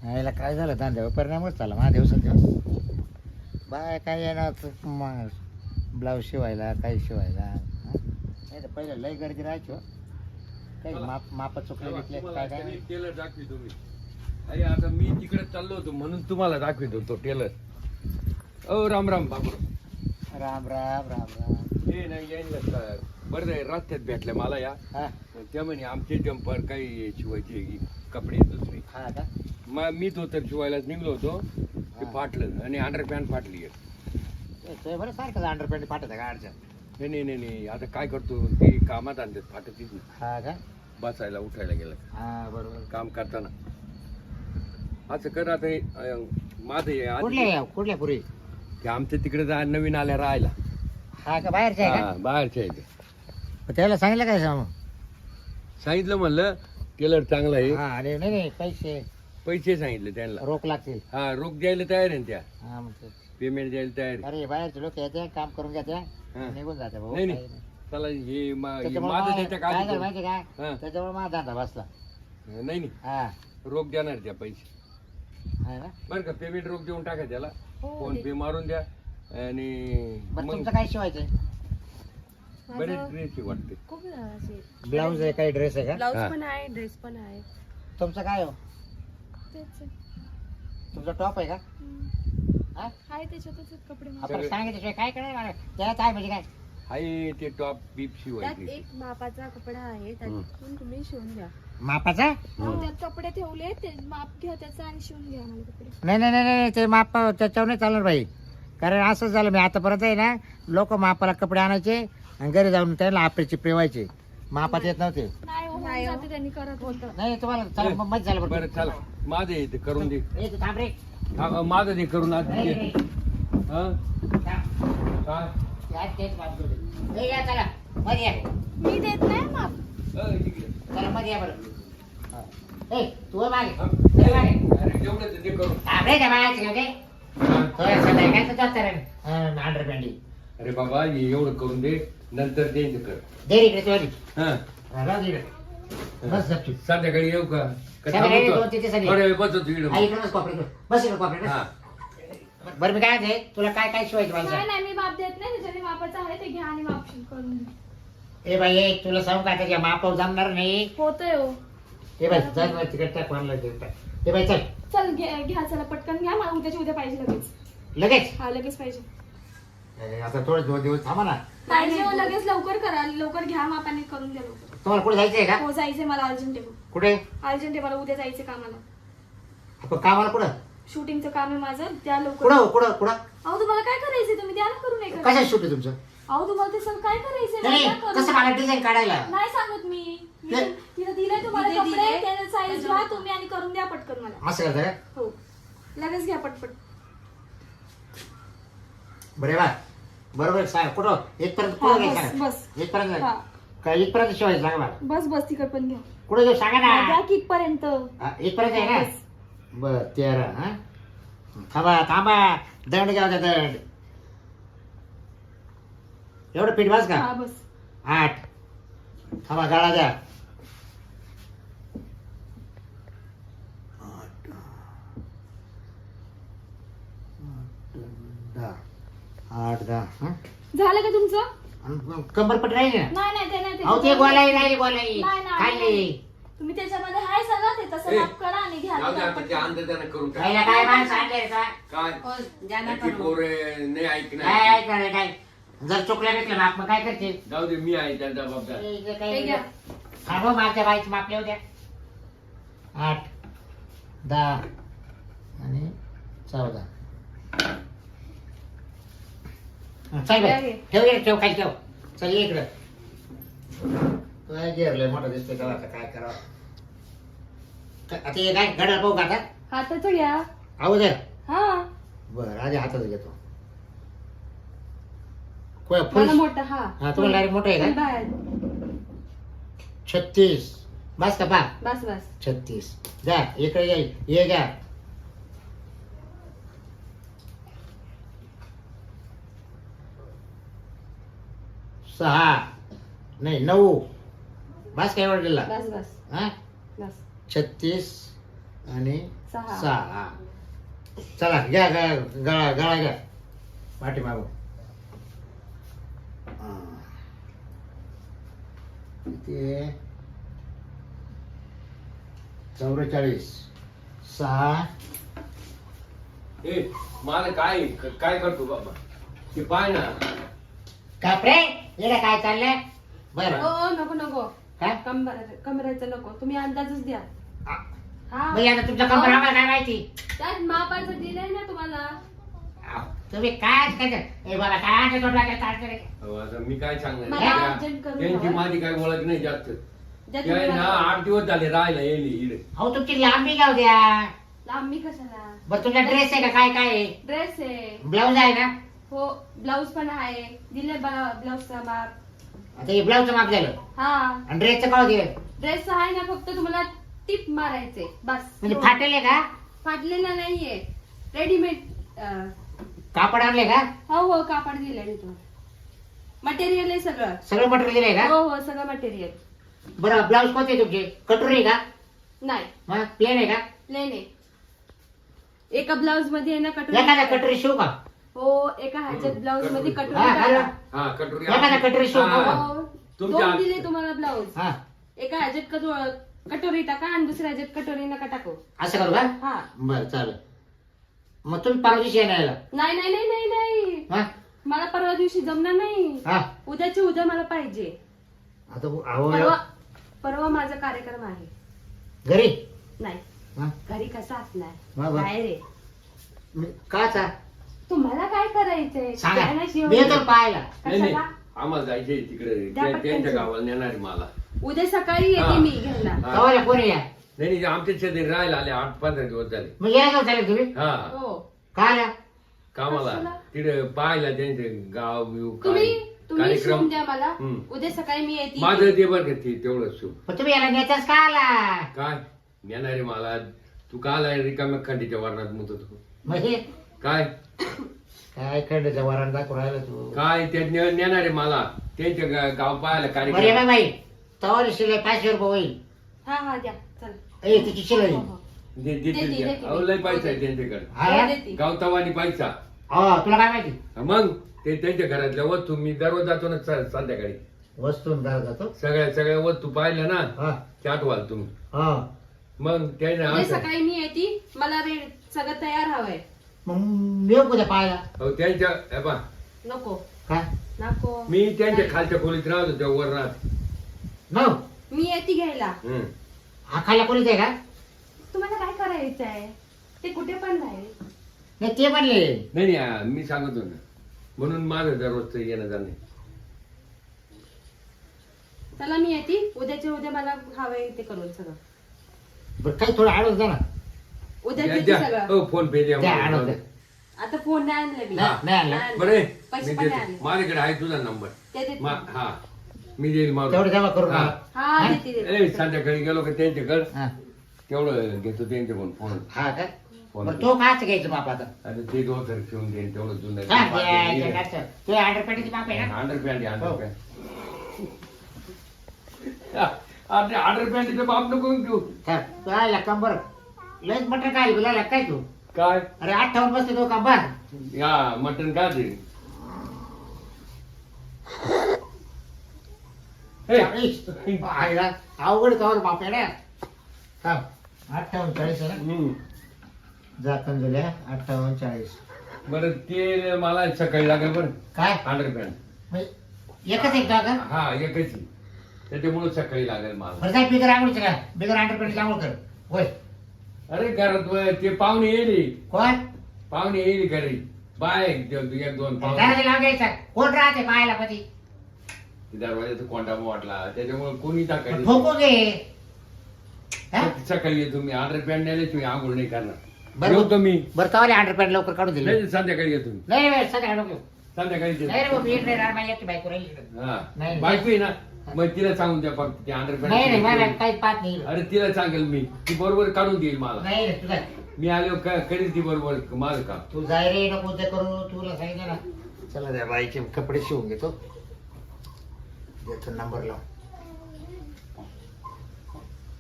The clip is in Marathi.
यायला काय झालं धंद्यावर परिणामच झाला माझ्या दिवसात बाय काय येणार ब्लाऊज शिवायला काही शिवायला नाही तर पहिलं लई गर्दी राहायची हो. काही माप चुकले घेतले काय काय टेलर दाखवी तुम्ही. अरे आता मी तिकडे चाललो होतो म्हणून तुम्हाला दाखवितो तो टेलर. ओ राम राम बाबू. राम राम राम राम. हे नाही यायला बरं आहे रस्त्यात भेटल्या मला या. हा त्या म्हणे आमचे जंपर काही शिवायचे कपडे दुसरे. हा का मग मी तो तर शिवायलाच निघलो होतो ते फाटलं आणि अंडरपॅन्ट फाटली आहे. ते बरं सारखं अंडरपॅन्ट फाटत का अडचण नाही आता काय करतो ते कामात आणतात फाटत नाही. हा का बसायला उठायला गेलं हा बरोबर काम करताना असं कर. आता माझं हे आधी कुठल्या पुरी की आमच्या तिकडे जा नवीन आल्या राहायला. हा का बाहेरच्या आहे हा, बाहेरच्या आहे ते. का त्याला सांगितलं काय सांग सांगितलं म्हणलं टेलर चांगला आहे. हा अरे नाही पैसे पैसे सांगितले त्यांना. रोख लागतील हा रोख द्यायला तयार आहे ना त्या. हा मग ते. पेमेंट द्यायला तयार आहे. अरे बाहेरचे लोक येते काम करून घेत्या हा. निघून जाते भाऊ नाही काही नाही नाही. चला हे त्याच्यामुळे माझं काय त्याच्या काय झालं काय माहिती काय हा. त्याच्यामुळे माझा धंदा बसला नाही नाही हा रोख देणार त्या पैसे आहे ना बरं का. पेमेंट रोख देऊन टाका त्याला. हो, फोन पे मारून द्या आणि बरं मग तुमचं काय शिवायचंय बरेच ड्रेस वाटते. खूप जणांचे ब्लाऊज आहे काही ड्रेस आहे का ब्लाऊज हा. पण आहे ड्रेस पण आहे. तुमचं काय हो तेच आहे. तुमचा टॉप आहे का हम्म. हा आहे त्याच्यातच आहेत कपडे माझे. आपण सगळे- सांगितल्याशिवाय काय करणार मला त्याला काय म्हणजे काय हाय ते टॉप बीप त्यात शिवायचे. एक मापाचा कपडा आहे त्यातून तुम्ही शिवून घ्या. मापाचा हो, त्यात कपडे ठेवले ते माप घ्या त्याचा आणि शिवून घ्या मला कपडे. नाही नाही नाही नाही ते माप त्याच्यावर नाही चालणार बाई कारण असंच झालं मी आतापर्यंत आहे ना लोक मापाला कपडे आणायचे आणि घरी जाऊन त्याला आपल्याचे प्रेवायचे मापात येत नव्हते नाही हो, होऊन जाते त्यांनी करत होतं. नाही तुम्हाला चला मग मत झालं बरं चला माझं आहे ते करून दे. ए, तू थांब रे हा, माझं ते करून आज नाही, दे. नाही, हा? थांब. काय या, तेच माप घेऊ दे. ए, या, चला मध्ये या मी देत नाही माप. तिकडे. चला मध्ये या बरं हा. ए तू मागे हा? ए, मागे अरे जेवढं ते करून. थांब रे त्या बाळाचं घेऊ दे थोडं संध्याकाळचं जातं रे अंडरपॅन्टी अरे बाबा हे एवढं करून दे नंतर त्यांचं कर. दे रे इकडे तुझी हा राहू दे इकडे. बस गपचूप. संध्याकाळी येऊ का? का संध्याकाळी थांबतो? 2-3 दिवसांनी. थोड्या वेळ बसतो इकडं. हा, इकडे बस कॉपरेट बस इकडे कॉपरेट हा. बरं मी काय म्हणते तुला काय काय शिवायचं मला नाही सांग. नाही मी माप देत नाही त्याच्याने मापाचं आहे ते घ्या आणि माप करून घ्या. ए बाई ए, तुला सांगू का त्याच्या मापावर जमणार नाही होतंय हो. ए बाई जा ना तिकडे टाक वाढला ए बाई चल चल घ्या चला पटकन घ्या मला उद्याच्या उद्या पाहिजे लगेच. लगेच हा लगेच पाहिजे. अरे, आता थोडे 2 दिवस थांबा ना पाहिजे हो, लगेच लवकर करा लवकर घ्या मापाने करून द्या लवकर. तुम्हाला कुठे जायचंय का हो जायचंय मला अर्जंट आहे. कुठे अर्जंट आहे मला उद्या जायचं कामाला. आपण कामाला कुठं शूटिंगचं काम आहे माझं त्या लवकर. कुठं कुठं कुठं अहो तुम्हाला काय करायचंय तुम्ही द्या ना करून नाही कशा शूट आहे तुमचं अहो तुम्हाला ते सगळं काय करायचंय नाही द्या करून. कसं मला डिझाईन काढायला नाही सांगत मी ते- तिला दिलंय तुम्हाला कपडे त्याचं साईज घ्या तुम्ही आणि करून द्या पटकन मला. असं करता का हो लगेच घ्या पटपट. बरे बा बरोबर सांग कुठं इथपर्यंत हा, कुठं बस, घ्यायचं बस. इथपर्यंत हा. काय इथपर्यंत शिवायचं सांगा मला बस तिकड पण घ्या. कुठं घेऊ सांगा द्या ना किक पर्यंत. हा, इथपर्यंत आहे ना बस. बर 13 हा थांबा थांबा दंड घ्या होता दंड एवढं पीठ वाज का हा बस 8 थांबा गाळा द्या 8 10 झालं का तुमचं. कंबरपट्टी राहिली ना नाही नाही ते नाही अहो ते गोलाई राहिली गोलाई नाही, नाही, खाल्ली नाही. तुम्ही त्याच्यामध्ये हाय सगळं ते तसं ए, माप करा आणि घ्या जाऊ दे आता ते पटकन. अंदाजानं करून टाक. खायला काय माणसं आणले रे का काय हो, द्या ना ती करून. पोरे नाही काय ऐकणार. ऐकणार आहे, काय जर चुकल्या घेतलं माप मग काय करते जाऊ दे मी आहे त्या जबाबदार. हे घ्या. थांबव माझ्या बाईच माप लिहू द्या 8 10 आणि 14 चल घ्या, बे घे. ठेव इकडे, ठेव खाली ठेव चल ये इकडं काय गेरलंय मोठं दिसतंय का आता काय करावं आता हे काय घड्याळ पाहू का आता हाताचं घ्या. आऊ दे हा बरं आधी हातात घेतो मला फुल मोठा हा हा तुम्हाला डायरेक्ट मोठं आहे का बाहेर. 36 बस का पा बस बस 36 जा इकडे येईल ये घ्या सहा नाही 9 बस काय एवढं दिला बस बस हा बस 36 आणि 6. 6. हा चला घ्या गळा घ्या पाठीमागून. ते 44 6. ए मला काय काय करतो बाबा ते पाय ना. कापरे येडा काय चाललंय बरं हो नको नको काय कमरेचं नको, तुम्ही अंदाजच द्या. हा म्हणजे आता तुमचा कंबर आम्हाला काय माहिती. त्यात मापाचं दिलंय ना तुम्हाला. तुम्ही काय ए बाबा काय आता मी काय सांगणार मला त्या- urgent करून त्यांची हवं. माझी काय ओळख नाही जास्त. ज्या ते आहे ना तुम्हाला- 8 दिवस झाले राहायला येईल इकडे. हो तुमची लांबी गाव द्या. लांबी कशाला. बरं तुमचा ड्रेस आहे का काय काय आहे ड्रेस आहे. ब्लाऊज आहे ना. हो ब्लाऊज पण आहे, दिले ब्लाऊजचा माप. आता हे ब्लाऊजचं माप झालं हा आणि ड्रेसचं काय दिलं ड्रेस आहे ना, फक्त तुम्हाला टिप मारायचे बस. म्हणजे फाटेल आहे का फाटलेला नाहीये, रेडीमेड. कापड आणले का हो हो कापड दिलंय मी तुम्हाला. मटेरियल आहे सगळं. सगळं मटेरियल दिलंय का हो हो सगळं मटेरियल. बरं ब्लाऊज कोणते तुमचे कटोरी का नाही मग प्लेन आहे का प्लेन आहे. एका ब्लाऊज मध्ये आहे ना एखादा कटोरी. कटोरी शिव का हो एका ह्याच्यात ब्लाऊज मध्ये हा, कटोरी हॅलो. टाका. हा कटोरी एखादा कटोरी शिव हा. का? हो, तुमच्या- 2 दिले तुम्हाला ब्लाऊज. हा एका ह्याच्यात कटोरी टाका आणि दुसऱ्या ह्याच्यात कटोरी नका टाकू. असं करू का हा बरं चालेल. मग तुम्ही परवा दिवशी येणार नाही नाही नाही नाही नाही हा मला परवा दिवशी जमणार नाही. हा उद्याची उद्या मला पाहिजे. आता अहो परवा माझा कार्यक्रम आहे. घरी नाही हा घरी कसा असणार मग? बाहेर आहे. काचा तुम्हाला काय करायचंय सांगा त्याशिवाय- मी येतो पाहायला नाही नाही कशाला? आम्हाला जायचंय तिकडे द्या पटकन त्यांच्या जेवण. गावाला नेणार आहे मला. उद्या सकाळी हा. येते मी घ्यायला. हा. कवाला कोणी या नाही नाही आमच्या शेती राहायला आले 8-15 दिवस झाले. मग या जाऊ चालेल तुम्ही हा हो का आला कामाला कशाला? तिकडे पाहायला त्यांचे गाव बिव तुम्ही तुम्ही कार्यक्रम शिवून द्या मला. हम्म. उद्या सकाळी मी येते. माझं ते बरं का ते तेवढंच शिव. पण तुम्ही याला नेत्याच का आला काय नेणार आहे मला तू का आलाय रिकाम्या खंडीच्या वर्णात मुत तू मग हे काय काय खंडाच्या वरान दाखवून राहिला तू काय ते नेणार आहे मला त्यांच्या गाव पाहायला बरे कार्यक्रम. बाई तवारी शिलाई 500 रुपये होईल. हा हा द्या चल. ए तिची शिलाई हो, हो. देते देते. अहो, लय पैसा आहे त्यांच्याकडे हा ना? देते. गावतावानी पैसा. हा तुला काय माहिती मग ते त्यांच्या घरातल्या वस्तू मी दररोज जातो ना संध्याकाळी वस्तून दार जातो सगळ्या वस्तू पाहिल्या ना हा त्यात व्हाल तुम्ही. हा मग त्याने उद्या असं सकाळी मी येते. मला सगळं तयार हवंय. मग मी येऊ उद्या पाहायला अहो, त्यांच्या हे पहा, नको काय नको. मी त्यांच्या खालच्या खोलीत राहतो त्या वरणात. न मी येते घ्यायला. हम्म. हा खायला कोणीच आहे का तुम्हाला काय करायचंय ते कुठे पण राहील. नाही ते म्हणले नाही नाही मी सांगतो ना म्हणून माझं दररोजचं येणं जाणं. चला मी येते. उद्याच्या उद्या मला हवंय ते करून सगळं. बरं काही थोडं आडवत जा ना उद्या द्या, देते द्या. सगळं. हो, फोन पे द्या द्या मला. आडवत आता फोन नाही आणलं मी. नाही, नाही आणलं. नाही बरं आहे. पैसे मी पण नाही देतो. आणले. माझ्याकडे आहे तुझा नंबर. ते देते. हा मी देईल मारून. तेवढं जमा करून हा. मला. हा देते देते. ए, संध्याकाळी गेलो का त्यांच्याकडे हा तेवढं घेतो त्यांच्याकडून फोन. हा का फोन बरं तो काच घ्यायचं बाप आता आता ते दोघं ठेवून देईन तेवढं जुनं. हा द्यायचं काचं. तो अंडरपॅन्टची बाप आहे ना अंडरपॅन्ट हो. अंडरपॅन्टचं बाप नको घेऊ. तर तो आला कंबर लयच मटर काय बोलायला काय तू काय अरे 58 बसते तो कंबर या मटन का ते हे. आईला अवघड कवर बाप आहे ना थांब 58 40 आहे ना हम्म. जाकन झाल्या 58 40 बरं ते मला सकाळी लागेल बरं काय अंडरपॅन्ट. म्हणजे एकच एक का हा एकच त्याच्यामुळे सकाळी लागेल मला. बरं काय बिगर आंघोळीचं का बिगर अंडरपॅन्ट आंघोळ कर होय अरे घरात ते पाहुणे येईल कोण पाहुणे येईल घरी बाय एक दोन पाहुणे घराला लावून घ्यायचा कोण राहते पाहायला कधी दरवाजाचा कोंडा वाटला त्याच्यामुळे कोणी टाकायचं. ठोको घे हा? सकाळी येतो मी अंडरपॅन्ट नाही तुम्ही आंघोळ नाही करणार. बरं. येतो मी बरं तवाले अंडरपॅन्ट लवकर काढून दिले नाही संध्याकाळी येतो मी नाही नाही सध्या नको संध्याकाळी नाही रे येतो. बाबा एक नाही राहणार माझी एकटी बायको राहिली इकडं. हा नाही. बायको आहे ना मग तिला सांगून द्या फक्त ते नाही नाही मला अंडरपॅन्ट. काहीच पाहत नाही अरे तिला सांगेल मी ती बरोबर काढून देईल मला. नाही रे तुझा मी आलो करील ती बरोबर माझं काम. तू जाय रे नको ते करू तुला सांगितलं ना चला त्या बाईचे कपडे शिवून घेतो देतो नंबर लाव